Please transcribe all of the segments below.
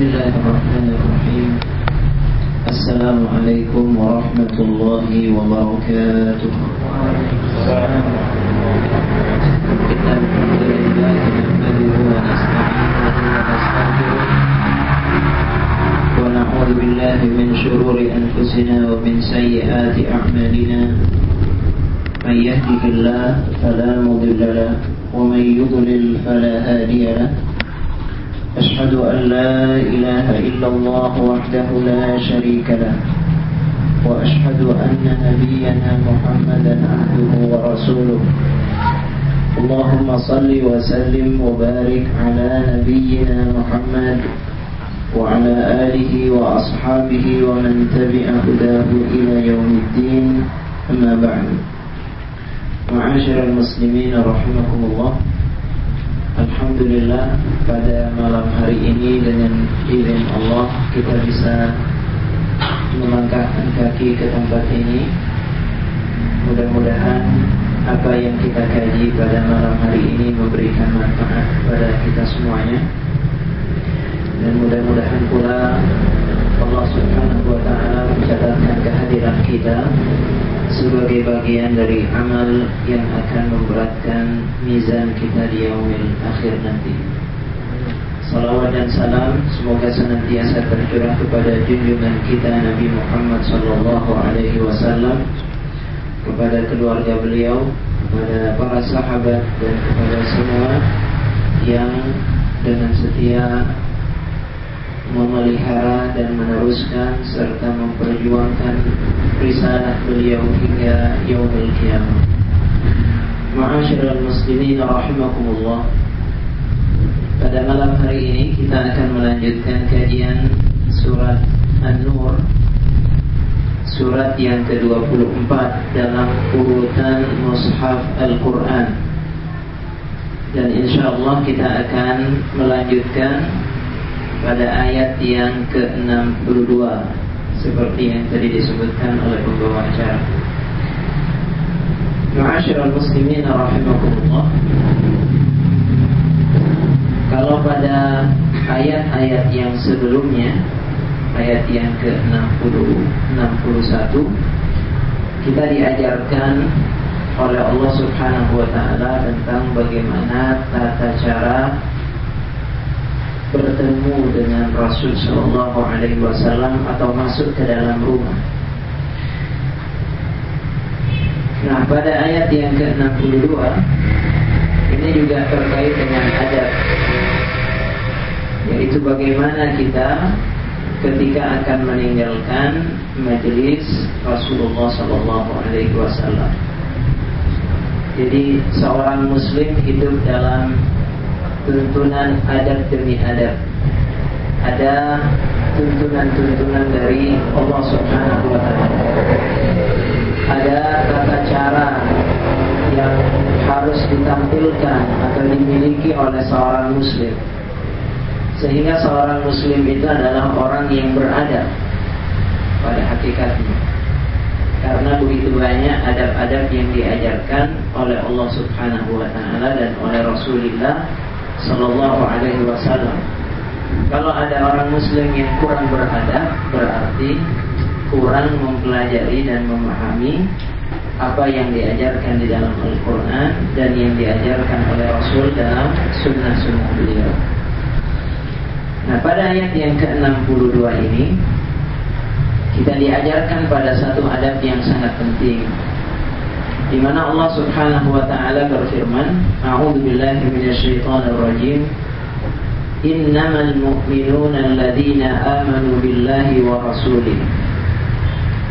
Bismillahirrahmanirrahim. Assalamualaikum warahmatullahi wabarakatuh. Alhamdulillah nahmaduhu wa nasta'inuhu wa nastaghfiruh wa na'udzu billahi min shururi anfusina wa min sayyiati a'malina. Man yahdihillahu fala mudilla lahu wa man yudlil fala hadiya lahu. أشهد أن لا إله إلا الله وحده لا شريك له وأشهد أن نبينا محمدا عبده ورسوله اللهم صل وسلم وبارك على نبينا محمد وعلى آله وأصحابه ومن تبع هداه إلى يوم الدين أما بعد معاشر المسلمين رحمكم الله. Alhamdulillah, pada malam hari ini dengan izin Allah kita bisa melangkahkan kaki ke tempat ini. Mudah-mudahan apa yang kita kaji pada malam hari ini memberikan manfaat kepada kita semuanya. Dan mudah-mudahan pula Allah Subhanahu wa ta'ala mencatatkan kehadiran kita sebagai bagian dari amal yang akan memberatkan mizan kita di yaumil akhir nanti. Salawat dan salam semoga senantiasa tercurah kepada junjungan kita Nabi Muhammad SAW, kepada keluarga beliau, kepada para sahabat dan kepada semua yang dengan setia memelihara dan meneruskan serta memperjuangkan risalah beliau hingga yaumul qiyamah. Ma'asyiral muslimin rahimakumullah. Pada malam hari ini kita akan melanjutkan kajian surat An-Nur, surat yang ke-24 dalam urutan mushaf Al-Quran. Dan insyaallah kita akan melanjutkan pada ayat yang ke-62 seperti yang tadi disebutkan oleh pembawa acara. Ma'asyiral muslimin rahimakumullah. Kalau pada ayat-ayat yang sebelumnya, ayat yang ke-61, kita diajarkan oleh Allah Subhanahu wa ta'ala tentang bagaimana tata cara bertemu dengan Rasul Sallallahu Alaihi Wasallam atau masuk ke dalam rumah. Nah, pada ayat yang ke-62 ini juga terkait dengan adab, yaitu bagaimana kita ketika akan meninggalkan majelis Rasulullah Sallallahu Alaihi Wasallam. Jadi seorang Muslim hidup dalam tuntunan adab demi adab. Ada tuntunan-tuntunan dari Allah Subhanahu wa ta'ala. Ada tata cara yang harus ditampilkan atau dimiliki oleh seorang muslim, sehingga seorang muslim itu adalah orang yang beradab pada hakikatnya. Karena begitu banyak adab-adab yang diajarkan oleh Allah Subhanahu wa ta'ala dan oleh Rasulullah Sallallahu Alaihi Wasallam. Kalau ada orang muslim yang kurang beradab, berarti kurang mempelajari dan memahami apa yang diajarkan di dalam Al-Quran dan yang diajarkan oleh Rasul dalam sunnah-sunnah beliau. Nah, pada ayat yang ke-62 ini kita diajarkan pada satu adab yang sangat penting, di mana Allah Subhanahu wa ta'ala berfirman, A'udzu billahi minasyaitonir rajim. Innamal mu'minuna alladzina amanu billahi wa rasulihi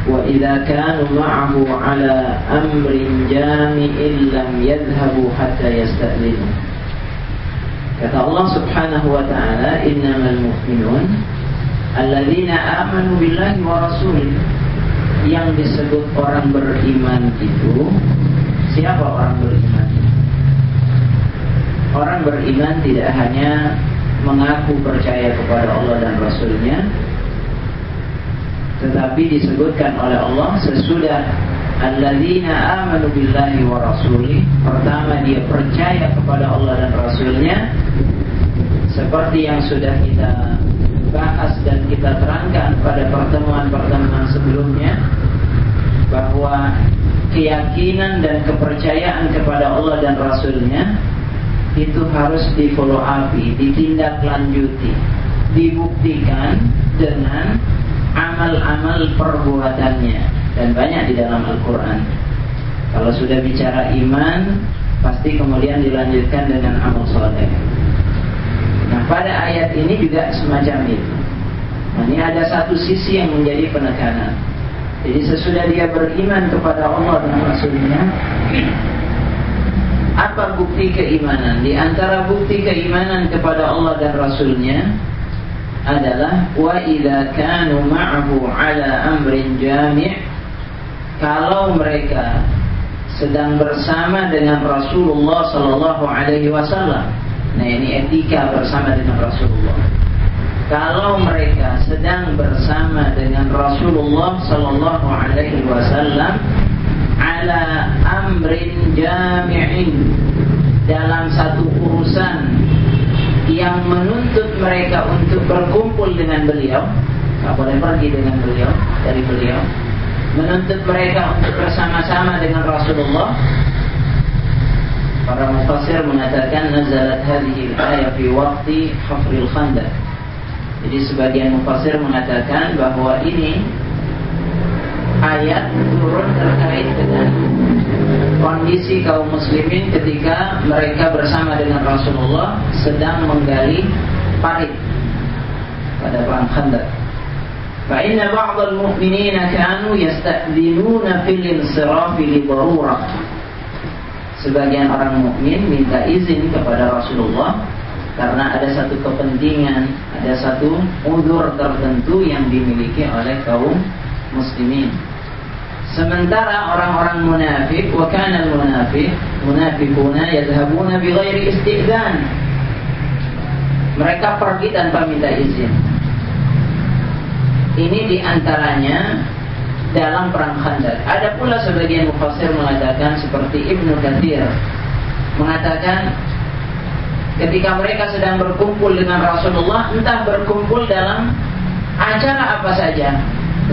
wa idza kanu ma'ahu 'ala amrin jami'in lam yadhhabu hatta yasta'linu. Kata Allah Subhanahu wa ta'ala, innamal mu'minun alladzina amanu billahi wa rasulihi. Yang disebut orang beriman itu, siapa orang beriman? Orang beriman tidak hanya mengaku percaya kepada Allah dan Rasulnya, tetapi disebutkan oleh Allah sesudah alladzina amanu billahi wa rasulih. Pertama dia percaya kepada Allah dan Rasulnya, seperti yang sudah kita bahas dan kita terangkan pada pertemuan-pertemuan sebelumnya, bahwa keyakinan dan kepercayaan kepada Allah dan Rasulnya itu harus di follow up, ditindaklanjuti, dibuktikan dengan amal-amal perbuatannya, dan banyak di dalam Al-Quran. Kalau sudah bicara iman, pasti kemudian dilanjutkan dengan amal soleh. Nah, pada ayat ini juga semacam itu. Nah, ini ada satu sisi yang menjadi penekanan. Jadi sesudah dia beriman kepada Allah dan Rasulnya, apa bukti keimanan? Di antara bukti keimanan kepada Allah dan Rasulnya adalah wa idza kanu ma'ahu ala amrin jami', kalau mereka sedang bersama dengan Rasulullah sallallahu alaihi wasallam. Nah, ini etika bersama dengan Rasulullah. Kalau mereka sedang bersama dengan Rasulullah sallallahu alaihi wasallam ala amrin jami'in, dalam satu urusan yang menuntut mereka untuk berkumpul dengan beliau, tak boleh pergi dengan beliau, dari beliau, menuntut mereka untuk bersama-sama dengan Rasulullah. Para mufassir mengatakan nazalat hadhihi al-ayah fi waqti hafril khandaq. Jadi sebagian mufassir mengatakan bahwa ini ayat turun terkait dengan kondisi kaum muslimin ketika mereka bersama dengan Rasulullah sedang menggali parit pada perang Khandaq. Fa inna ba'dal mu'minina kanu yasta'dinuna fil insirafi li darurah. Sebagian orang mukmin minta izin kepada Rasulullah karena ada satu kepentingan, ada satu udzur tertentu yang dimiliki oleh kaum muslimin. Sementara orang-orang munafik, wa kana munafiquna yadhhabuna bighairi isti'dzan. Mereka pergi tanpa minta izin. Ini diantaranya dalam perang Khandaq. Ada pula sebagian mufassir mengatakan seperti Ibnu Katsir mengatakan ketika mereka sedang berkumpul dengan Rasulullah, entah berkumpul dalam acara apa saja,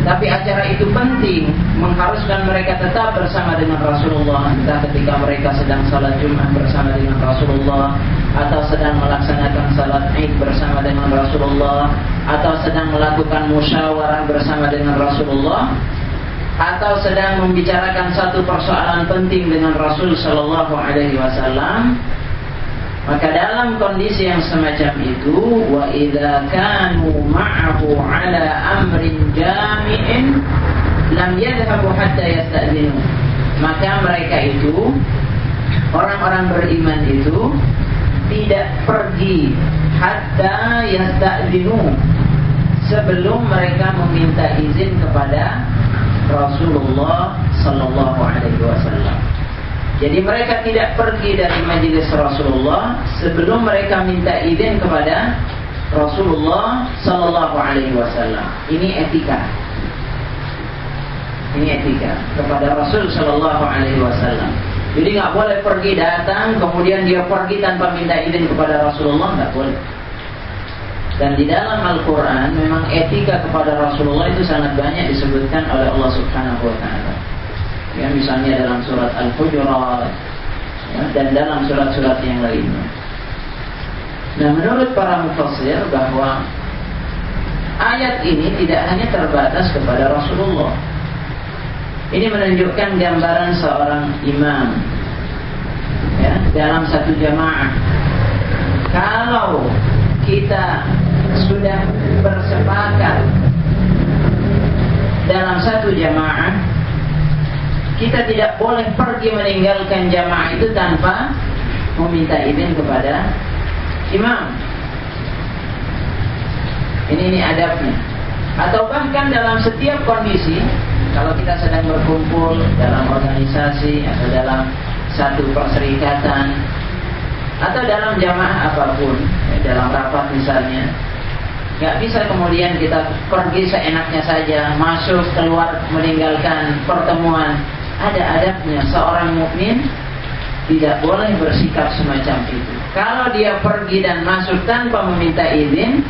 tetapi acara itu penting, mengharuskan mereka tetap bersama dengan Rasulullah. Entah ketika mereka sedang salat Jumat bersama dengan Rasulullah, atau sedang melaksanakan salat Id bersama dengan Rasulullah, atau sedang melakukan musyawarah bersama dengan Rasulullah, atau sedang membicarakan satu persoalan penting dengan Rasul sallallahu alaihi wasallam. Maka dalam kondisi yang semacam itu, wa idza kanu ma'ahu ala amrin jami'in lam yadhhabu hatta yasta'dinu. Maka mereka itu, orang-orang beriman itu, tidak pergi hatta yasta'dinu, sebelum mereka meminta izin kepada Rasulullah sallallahu alaihi wasallam. Jadi mereka tidak pergi dari majelis Rasulullah sebelum mereka minta izin kepada Rasulullah sallallahu alaihi wasallam. Ini etika. Ini etika kepada Rasul sallallahu alaihi wasallam. Jadi enggak boleh pergi datang kemudian dia pergi tanpa minta izin kepada Rasulullah, enggak boleh. Dan di dalam Al-Quran memang etika kepada Rasulullah itu sangat banyak disebutkan oleh Allah Subhanahu wa ta'ala. Ya, misalnya dalam surat Al-Hujurat, ya, dan dalam surat-surat yang lainnya. Nah, menurut para mufassir bahwa ayat ini tidak hanya terbatas kepada Rasulullah. Ini menunjukkan gambaran seorang imam, ya, dalam satu jamaah. Kalau kita sudah bersepakat dalam satu jamaah, kita tidak boleh pergi meninggalkan jamaah itu tanpa meminta izin kepada imam. Ini adabnya. Atau bahkan dalam setiap kondisi, kalau kita sedang berkumpul dalam organisasi atau dalam satu perserikatan atau dalam jamaah apapun, dalam rapat misalnya, nggak bisa kemudian kita pergi seenaknya saja, masuk keluar meninggalkan pertemuan. Ada adabnya. Seorang mukmin tidak boleh bersikap semacam itu. Kalau dia pergi dan masuk tanpa meminta izin,